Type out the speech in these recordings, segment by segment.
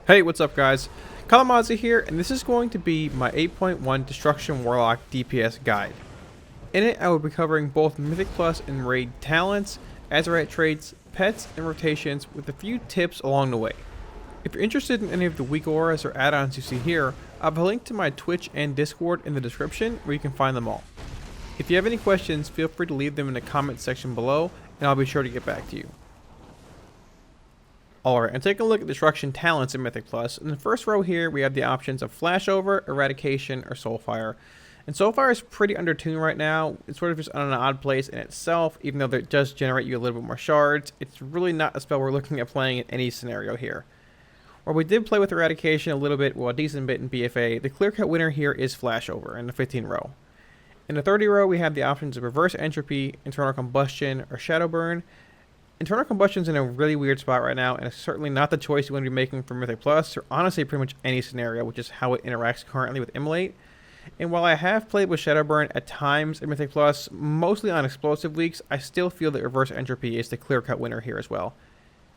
Hey, what's up guys? Kalamazi here, and this is going to be my 8.1 Destruction Warlock DPS guide. In it, I will be covering both Mythic Plus and Raid talents, Azerite traits, pets, and rotations with a few tips along the way. If you're interested in any of the weak auras or add-ons you see here, I have a link to my Twitch and Discord in the description where you can find them all. If you have any questions, feel free to leave them in the comment section below, and I'll be sure to get back to you. Alright, and taking a look at Destruction Talents in Mythic Plus. In the first row here, we have the options of Flashover, Eradication, or Soulfire. And Soulfire is pretty undertuned right now. It's sort of just on an odd place in itself, even though it does generate you a little bit more shards. It's really not a spell we're looking at playing in any scenario here. While we did play with Eradication a little bit, well, a decent bit in BFA, the clear-cut winner here is Flashover in the 15 row. In the 30 row, we have the options of Reverse Entropy, Internal Combustion, or Shadow Burn. Internal Combustion's in a really weird spot right now, and it's certainly not the choice you want to be making for Mythic Plus, or honestly pretty much any scenario, which is how it interacts currently with Immolate. And while I have played with Shadow Burn at times in Mythic Plus, mostly on explosive weeks, I still feel that Reverse Entropy is the clear-cut winner here as well.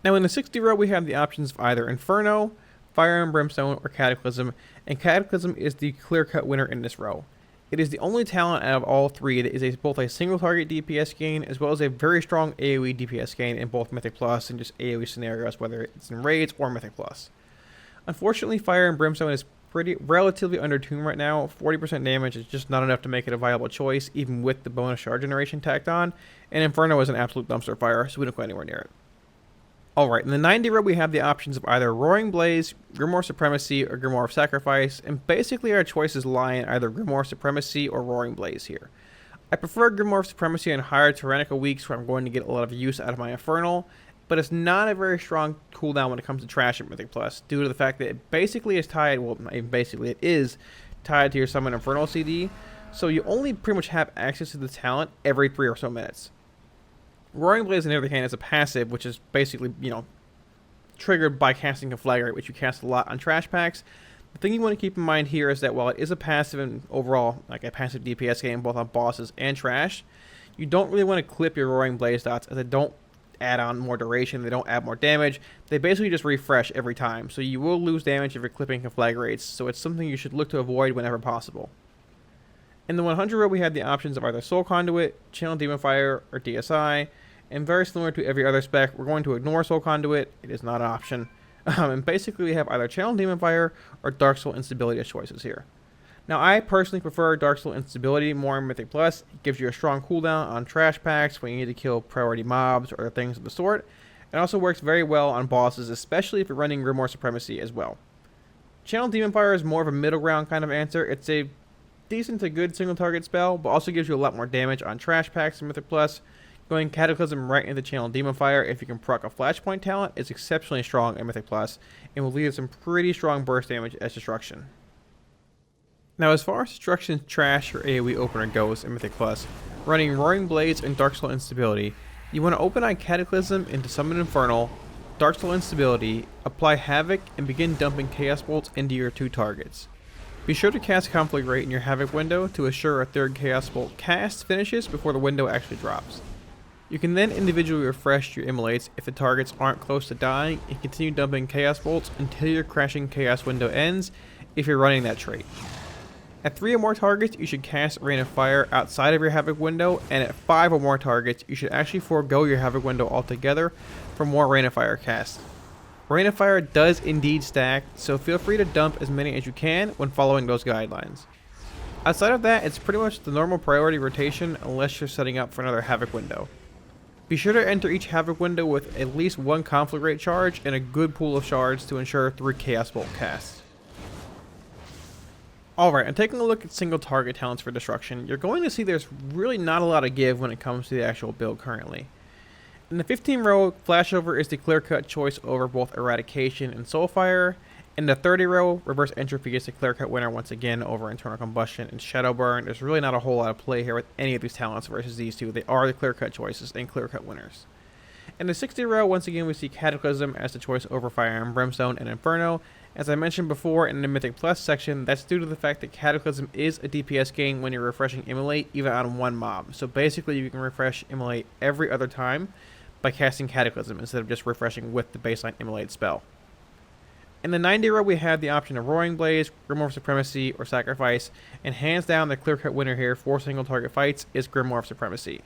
Now in the 60 row, we have the options of either Inferno, Fire and Brimstone, or Cataclysm, and Cataclysm is the clear-cut winner in this row. It is the only talent out of all three that is both a single target DPS gain as well as a very strong AoE DPS gain in both Mythic Plus and just AoE scenarios, whether it's in raids or Mythic Plus. Unfortunately, Fire and Brimstone is relatively undertuned right now. 40% damage is just not enough to make it a viable choice, even with the bonus shard generation tacked on, and Inferno is an absolute dumpster fire, so we don't go anywhere near it. Alright, in the 90 row we have the options of either Roaring Blaze, Grimoire Supremacy, or Grimoire of Sacrifice, and basically our choices lie in either Grimoire Supremacy or Roaring Blaze here. I prefer Grimoire Supremacy on higher Tyrannical weeks where I'm going to get a lot of use out of my Infernal, but it's not a very strong cooldown when it comes to trash at Mythic Plus, due to the fact that it basically is tied, well, not even basically, it is tied to your Summon Infernal CD, so you only pretty much have access to the talent every 3 or so minutes. Roaring Blaze, on the other hand, is a passive, which is basically, triggered by casting Conflagrate, which you cast a lot on trash packs. The thing you want to keep in mind here is that while it is a passive and overall, like a passive DPS game, both on bosses and trash, you don't really want to clip your Roaring Blaze dots, as they don't add on more duration, they don't add more damage, they basically just refresh every time, so you will lose damage if you're clipping Conflagrates, so it's something you should look to avoid whenever possible. In the 100 row, we have the options of either Soul Conduit, Channel Demon Fire, or DSI, and very similar to every other spec, we're going to ignore Soul Conduit. It is not an option. And basically, we have either Channel Demon Fire or Dark Soul Instability as choices here. Now, I personally prefer Dark Soul Instability more in Mythic Plus. It gives you a strong cooldown on trash packs when you need to kill priority mobs or things of the sort. It also works very well on bosses, especially if you're running Grimoire Supremacy as well. Channel Demon Fire is more of a middle ground kind of answer. It's a decent to good single target spell, but also gives you a lot more damage on trash packs in Mythic Plus. Going Cataclysm right into Channel Demon Fire if you can proc a Flashpoint talent is exceptionally strong in Mythic Plus and will lead to some pretty strong burst damage as Destruction. Now as far as Destruction's trash or AoE opener goes in Mythic Plus, running Roaring Blades and Dark Soul Instability, you want to open on Cataclysm into Summon Infernal, Dark Soul Instability, apply Havoc, and begin dumping Chaos Bolts into your 2 targets. Be sure to cast Conflagrate in your Havoc window to assure a 3rd Chaos Bolt cast finishes before the window actually drops. You can then individually refresh your Immolates if the targets aren't close to dying and continue dumping Chaos Bolts until your crashing Chaos window ends if you're running that trait. At 3 or more targets, you should cast Rain of Fire outside of your Havoc window, and at 5 or more targets, you should actually forego your Havoc window altogether for more Rain of Fire casts. Rain of Fire does indeed stack, so feel free to dump as many as you can when following those guidelines. Outside of that, it's pretty much the normal priority rotation unless you're setting up for another Havoc window. Be sure to enter each Havoc window with at least 1 Conflagrate charge and a good pool of shards to ensure 3 Chaos Bolt casts. Alright, and taking a look at single target talents for Destruction, you're going to see there's really not a lot of give when it comes to the actual build currently. In the 15 row, Flashover is the clear-cut choice over both Eradication and Soulfire. In the 30 row, Reverse Entropy is the clear-cut winner once again over Internal Combustion and Shadow Burn. There's really not a whole lot of play here with any of these talents versus these two. They are the clear-cut choices and clear-cut winners. In the 60 row, once again we see Cataclysm as the choice over Fire and Brimstone and Inferno. As I mentioned before in the Mythic Plus section, that's due to the fact that Cataclysm is a DPS gain when you're refreshing Immolate even on 1 mob. So basically you can refresh Immolate every other time by casting Cataclysm instead of just refreshing with the baseline Immolate spell. In the 90 row, we have the option of Roaring Blaze, Grimoire of Supremacy, or Sacrifice, and hands down the clear-cut winner here for single target fights is Grimoire of Supremacy.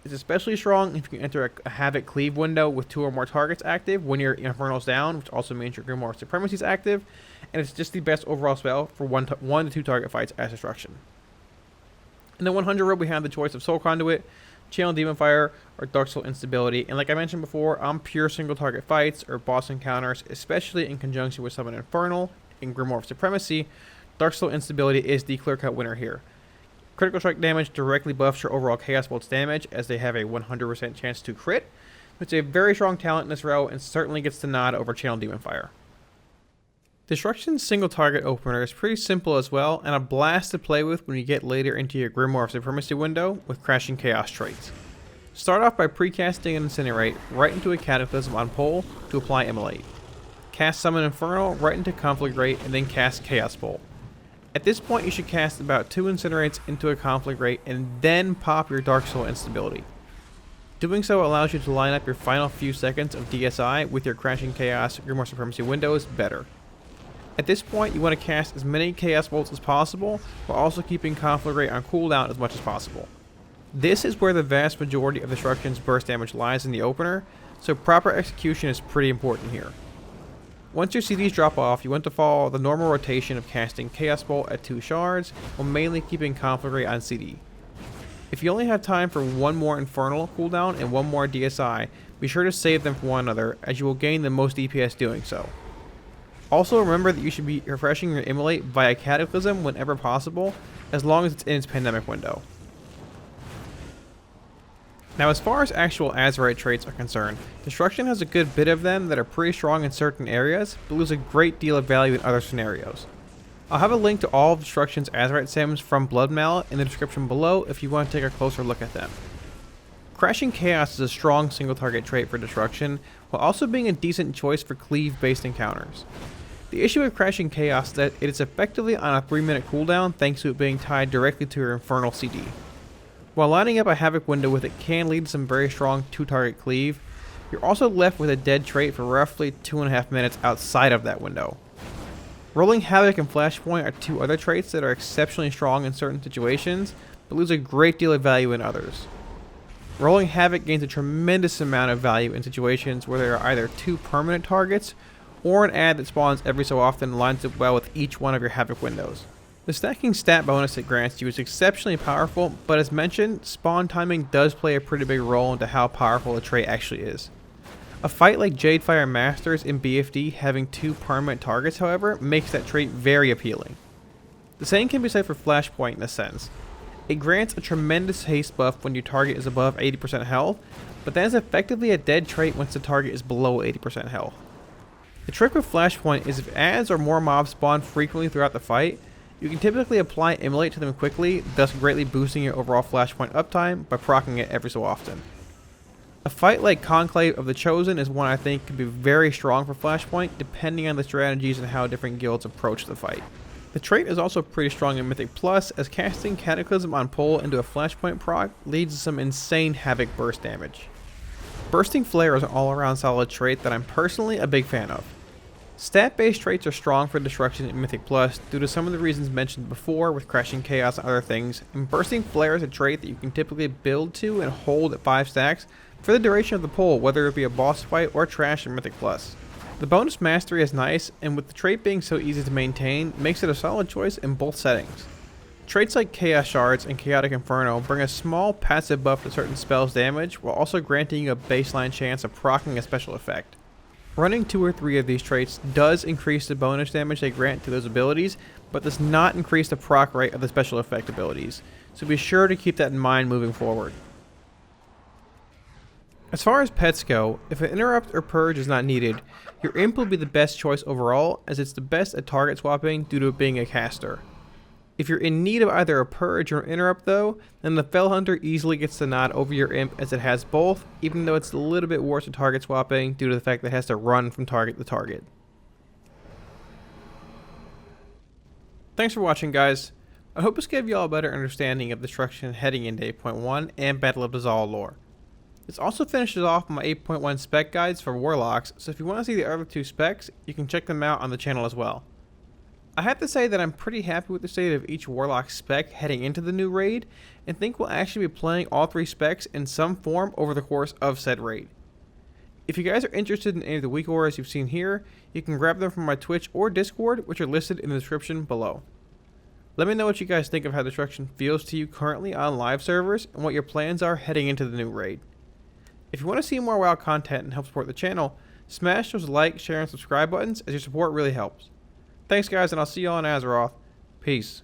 It's especially strong if you can enter a Havoc cleave window with 2 or more targets active when your Infernal's down, which also means your Grimoire of Supremacy is active, and it's just the best overall spell for 1 to 2 target fights as Destruction. In the 100 row, we have the choice of Soul Conduit, Channel Demon Fire, or Dark Soul Instability, and like I mentioned before, on pure single target fights or boss encounters, especially in conjunction with Summon Infernal and Grimoire of Supremacy, Dark Soul Instability is the clear-cut winner here. Critical strike damage directly buffs your overall Chaos Bolt's damage, as they have a 100% chance to crit. It's a very strong talent in this row and certainly gets the nod over Channel Demon Fire. Destruction's single target opener is pretty simple as well, and a blast to play with when you get later into your Grimoire of Supremacy window with Crashing Chaos traits. Start off by precasting an Incinerate right into a Cataclysm on pull to apply Immolate. Cast Summon Infernal right into Conflagrate and then cast Chaos Bolt. At this point, you should cast about 2 Incinerates into a Conflagrate and then pop your Dark Soul Instability. Doing so allows you to line up your final few seconds of DSI with your Crashing Chaos Grimoire Supremacy windows better. At this point, you want to cast as many Chaos Bolts as possible while also keeping Conflagrate on cooldown as much as possible. This is where the vast majority of Destruction's burst damage lies in the opener, so proper execution is pretty important here. Once your CDs drop off, you want to follow the normal rotation of casting Chaos Bolt at 2 shards, while mainly keeping Conflagrate on CD. If you only have time for 1 more Infernal cooldown and 1 more DSI, be sure to save them for one another, as you will gain the most DPS doing so. Also remember that you should be refreshing your Immolate via Cataclysm whenever possible, as long as it's in its pandemic window. Now, as far as actual Azerite traits are concerned, Destruction has a good bit of them that are pretty strong in certain areas, but lose a great deal of value in other scenarios. I'll have a link to all of Destruction's Azerite sims from Blood Mallet in the description below if you want to take a closer look at them. Crashing Chaos is a strong single target trait for Destruction, while also being a decent choice for cleave-based encounters. The issue with Crashing Chaos is that it is effectively on a 3-minute cooldown thanks to it being tied directly to your Infernal CD. While lining up a Havoc window with it can lead to some very strong 2-target cleave, you're also left with a dead trait for roughly 2.5 minutes outside of that window. Rolling Havoc and Flashpoint are 2 other traits that are exceptionally strong in certain situations, but lose a great deal of value in others. Rolling Havoc gains a tremendous amount of value in situations where there are either 2 permanent targets, or an ad that spawns every so often and lines up well with each one of your Havoc windows. The stacking stat bonus it grants you is exceptionally powerful, but as mentioned, spawn timing does play a pretty big role into how powerful a trait actually is. A fight like Jadefire Masters in BFD having 2 permanent targets, however, makes that trait very appealing. The same can be said for Flashpoint in a sense. It grants a tremendous haste buff when your target is above 80% health, but that is effectively a dead trait once the target is below 80% health. The trick with Flashpoint is if ads or more mobs spawn frequently throughout the fight, you can typically apply Immolate to them quickly, thus greatly boosting your overall Flashpoint uptime by proccing it every so often. A fight like Conclave of the Chosen is one I think could be very strong for Flashpoint, depending on the strategies and how different guilds approach the fight. The trait is also pretty strong in Mythic Plus, as casting Cataclysm on pull into a Flashpoint proc leads to some insane Havoc burst damage. Bursting Flare is an all-around solid trait that I'm personally a big fan of. Stat-based traits are strong for Destruction in Mythic Plus due to some of the reasons mentioned before with Crashing Chaos and other things, and Bursting Flare is a trait that you can typically build to and hold at 5 stacks for the duration of the pull, whether it be a boss fight or trash in Mythic Plus. The bonus mastery is nice, and with the trait being so easy to maintain, makes it a solid choice in both settings. Traits like Chaos Shards and Chaotic Inferno bring a small passive buff to certain spells' damage, while also granting you a baseline chance of proccing a special effect. Running 2 or 3 of these traits does increase the bonus damage they grant to those abilities, but does not increase the proc rate of the special effect abilities, so be sure to keep that in mind moving forward. As far as pets go, if an interrupt or purge is not needed, your imp will be the best choice overall, as it's the best at target swapping due to it being a caster. If you're in need of either a purge or interrupt though, then the Fell Hunter easily gets the nod over your imp, as it has both, even though it's a little bit worse at target swapping due to the fact that it has to run from target to target. Thanks for watching, guys. I hope this gave you all a better understanding of Destruction heading into 8.1 and Battle of Dazal lore. This also finishes off my 8.1 spec guides for Warlocks, so if you want to see the other 2 specs, you can check them out on the channel as well. I have to say that I'm pretty happy with the state of each Warlock spec heading into the new raid, and think we'll actually be playing all 3 specs in some form over the course of said raid. If you guys are interested in any of the weak auras you've seen here, you can grab them from my Twitch or Discord, which are listed in the description below. Let me know what you guys think of how Destruction feels to you currently on live servers, and what your plans are heading into the new raid. If you want to see more WoW content and help support the channel, smash those like, share, and subscribe buttons, as your support really helps. Thanks guys, and I'll see you all in Azeroth. Peace.